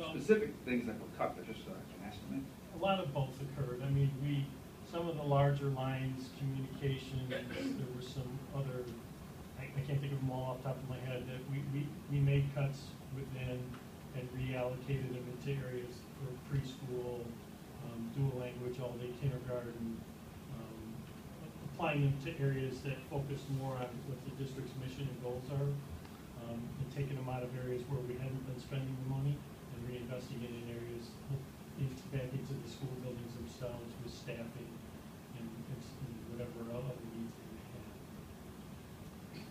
specific things that were cut, but just an estimate? A lot of both occurred. I mean, some of the larger lines, communications, there were some other, I can't think of them all off the top of my head, that we made cuts within and reallocated them into areas for preschool, dual language, all-day kindergarten, applying them to areas that focus more on what the district's mission and goals are, and taking them out of areas where we hadn't been spending the money and reinvesting it in areas back into the school buildings themselves with staffing and whatever other needs they may have.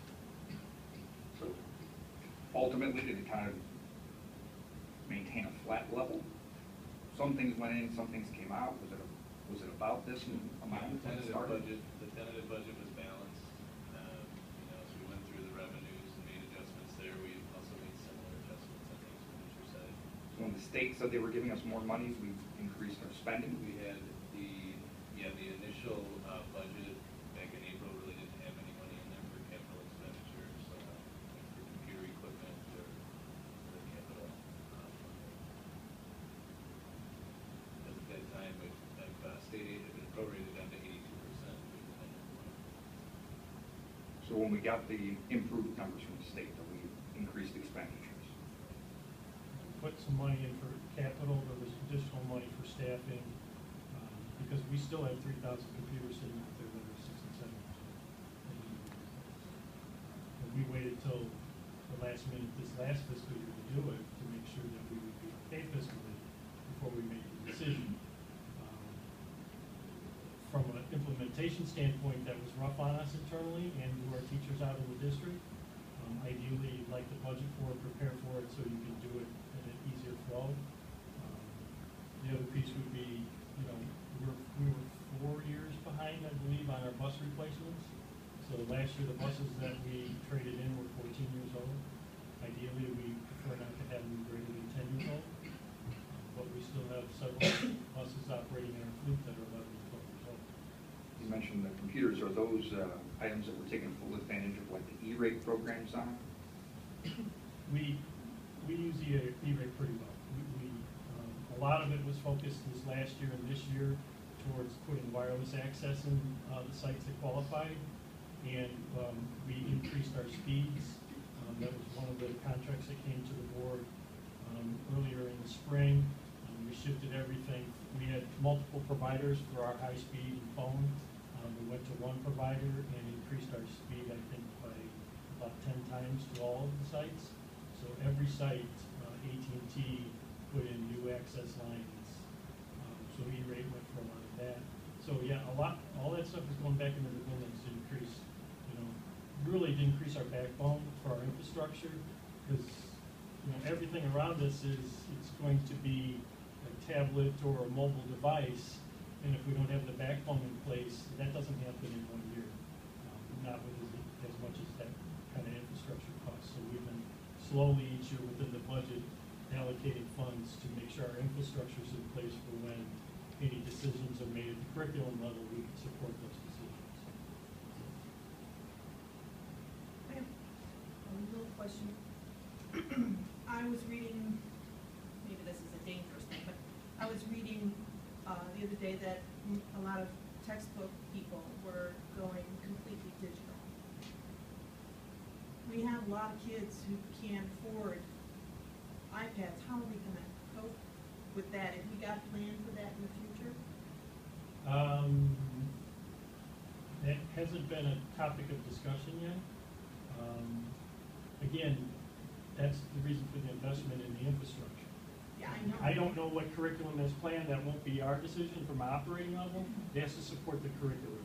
So ultimately, did it kind of maintain a flat level? Some things went in, some things came out. Was it about this amount? The tentative budget was balanced. As we went through the revenues and made adjustments there, we also made similar adjustments on the expenditure side. So when the state said they were giving us more money, we increased our spending. We had the initial budget back in April really didn't have any money in there for capital expenditures, for computer equipment or the capital. Because at that time, state aid had been prorated down to 82%. So when we got the improved numbers from the state, that we increased expenditures. Put some money in for capital, there was additional money for staffing, because we still had 3,000 computers sitting out there that are 6 and 7 years old. And we waited till the last minute this last fiscal year to do it, to make sure that we would be okay fiscally before we made the decision. From an implementation standpoint, that was rough on us internally and to our teachers out in the district. Ideally, you'd like to budget for it, prepare for it, so you can do it in an easier flow. The other piece would be, we were 4 years behind, I believe, on our bus replacements. So last year, the buses that we traded in were 14 years old. Ideally, we prefer not to have them greater than 10 years old, but we still have several buses operating in our fleet that are 11 and 12 years old. You mentioned the computers. Are those items that we're taking full advantage of, like the E-rate programs on? We use E-rate pretty well. A lot of it was focused this last year and this year towards putting wireless access in the sites that qualified, and we increased our speeds. That was one of the contracts that came to the board earlier in the spring. We shifted everything. We had multiple providers for our high-speed phone. We went to one provider and increased our speed, I think, by about 10 times to all of the sites. So every site, AT&T put in new access lines. So E-rate went for a lot of that. So yeah, all that stuff is going back into the buildings to increase, really to increase our backbone for our infrastructure, because everything around us it's going to be a tablet or a mobile device, and if we don't have the backbone in place, that doesn't happen in 1 year, not with as much as that kind of infrastructure costs. So we've been slowly each year within the budget allocating funds to make sure our infrastructure is in place for when any decisions are made at the curriculum level, we can support those decisions. I have a little question. I was reading, maybe this is a dangerous thing, but I was reading the other day that a lot of textbook people were going completely digital. We have a lot of kids who can't afford iPads. How are we going to cope with that? Have we got a plan for that in the future? That hasn't been a topic of discussion yet. Again, that's the reason for the investment in the infrastructure. Yeah, I know. I don't know what curriculum is planned. That won't be our decision from an operating level. It has to support the curriculum.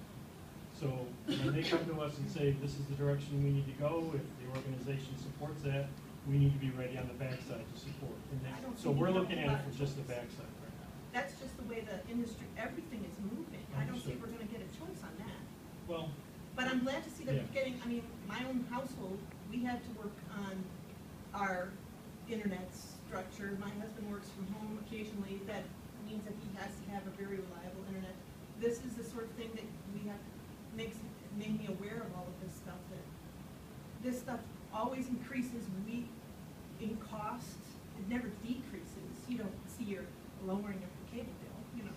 So when they come to us and say, this is the direction we need to go, if the organization supports that, we need to be ready on the backside to support. So we're looking at it from just the backside right now. That's just the way the industry, everything is moving. I don't think we're going to get a choice on that. Well, but I'm glad to see that yeah. we're getting, my own household, we had to work on our internet structure. My husband works from home occasionally. That means that he has to have a very reliable internet. This is the sort of thing that we have, made me aware of all of this stuff, that this stuff always increases in cost. It never decreases. lowering of the cable bill, you know.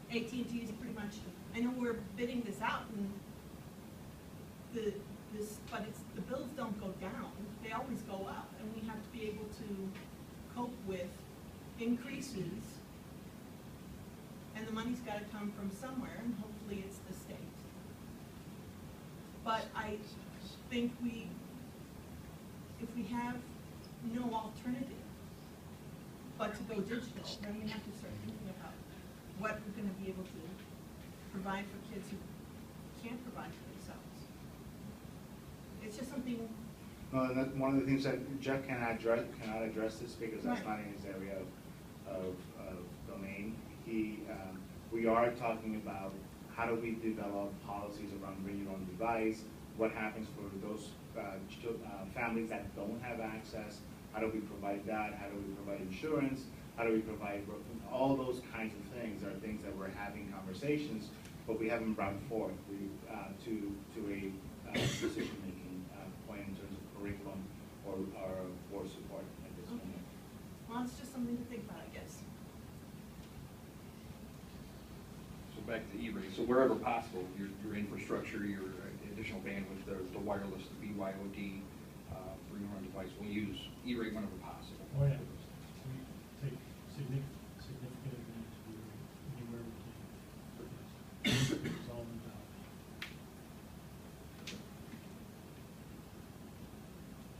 AT&T is pretty much, I know we're bidding this out and but the bills don't go down, they always go up, and we have to be able to cope with increases. And the money's gotta come from somewhere, and hopefully it's the state. But I think if we have no alternative but to go digital, then we have to start thinking about what we're gonna be able to provide for kids who can't provide for themselves. It's just something. No, and that's one of the things that Jeff cannot address this because that's Right. not in his area of domain. We are talking about how do we develop policies around bring your own device, what happens for those families that don't have access, how do we provide that, how do we provide insurance, how do we provide, all those kinds of things are things that we're having conversations, but we haven't brought forth to a decision-making point in terms of curriculum or board support at this Okay. moment. Well, it's just something to think about, I guess. So back to E-rate, so wherever possible, your infrastructure, your additional bandwidth, the wireless, the BYOD, bring your own device, we'll use E-rate whenever possible. Oh, yeah. We take significant advantage of it anywhere we can. It's all in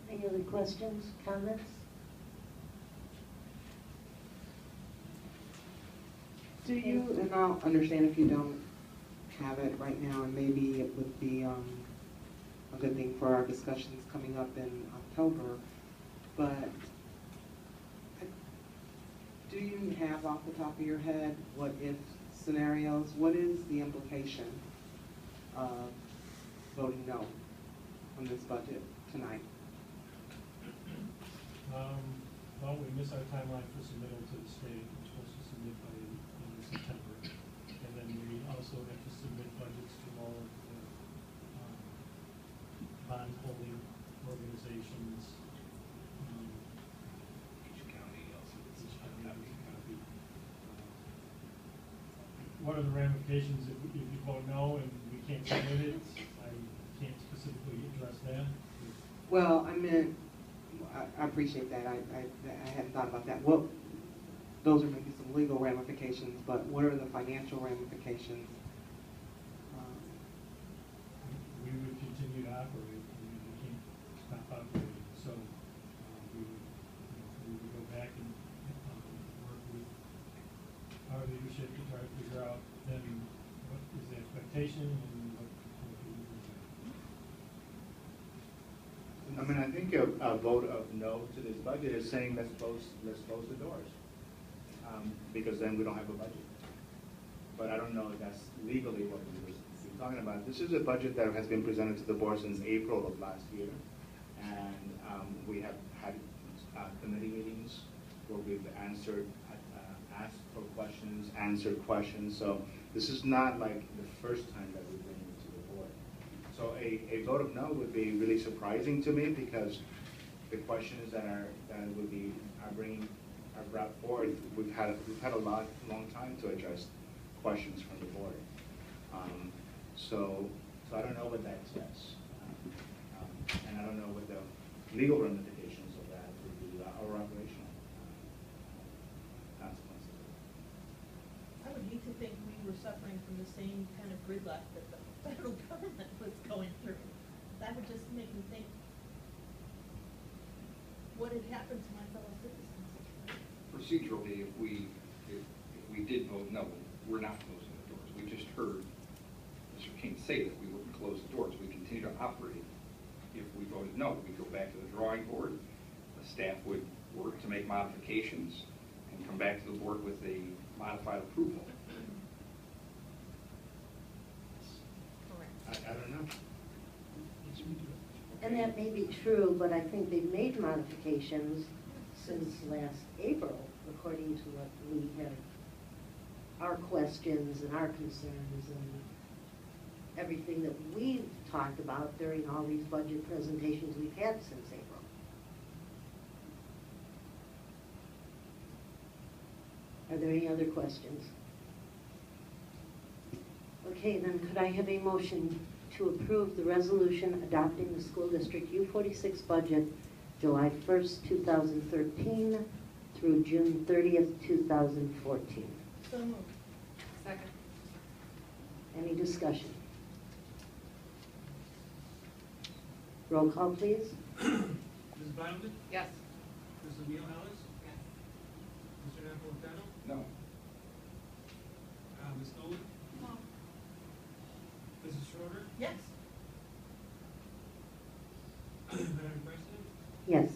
the Any other questions, comments? Do you, and I'll understand if you don't have it right now, and maybe it would be a good thing for our discussions coming up in October, but do you have off the top of your head what if scenarios? What is the implication of voting no on this budget tonight? Well, we miss our timeline for submittal to the state. We're supposed to submit by the end of September. And then we also have to submit budgets to all of the bond holding organizations. Each county also gets Each a county copy. has a copy. What are the ramifications if you vote no and we can't submit it? I can't specifically address that. Well, I meant, I appreciate that. I hadn't thought about that. What, those are maybe some legal ramifications, but what are the financial ramifications? We would continue to operate. I mean, we can't stop operating. So we would go back and work with our leadership to try to figure out then what is the expectation and what do we do. I mean, I think a vote of no to this budget is saying let's close the doors, because then we don't have a budget. But I don't know if that's legally what we're talking about. This is a budget that has been presented to the board since April of last year, and we have had committee meetings where we've asked for questions, answered questions. So this is not like the first time that we've been to the board. So a vote of no would be really surprising to me because the questions that are brought forth, we've had a long time to address questions from the board. So I don't know what that says, and I don't know what the legal ramifications of that would be, or operational consequences. I would hate to think we were suffering from the same kind of gridlock that the federal government was going through. That would just make me think, what had happened to my fellow citizens? Procedurally, if we did vote no, we're not closing the doors. We just heard Mr. King say that we wouldn't close the doors. We continue to operate. If we voted no, we'd go back to the drawing board. The staff would work to make modifications and come back to the board with a modified approval. Correct. I don't know. And that may be true, but I think they've made modifications since last April, according to what we have, our questions and our concerns and everything that we've talked about during all these budget presentations we've had since April. Are there any other questions? Okay, then could I have a motion to approve the resolution adopting the school district U-46 budget July 1st, 2013 through June 30th, 2014? So moved. Second. Any discussion? Roll call, please. Ms. Bowden? Yes. Mrs. Neal Ellis? Yes. Mr. Napolitano? No. Ms. Nolan? No. Mrs. Shroder? Yes. Madam President? Yes.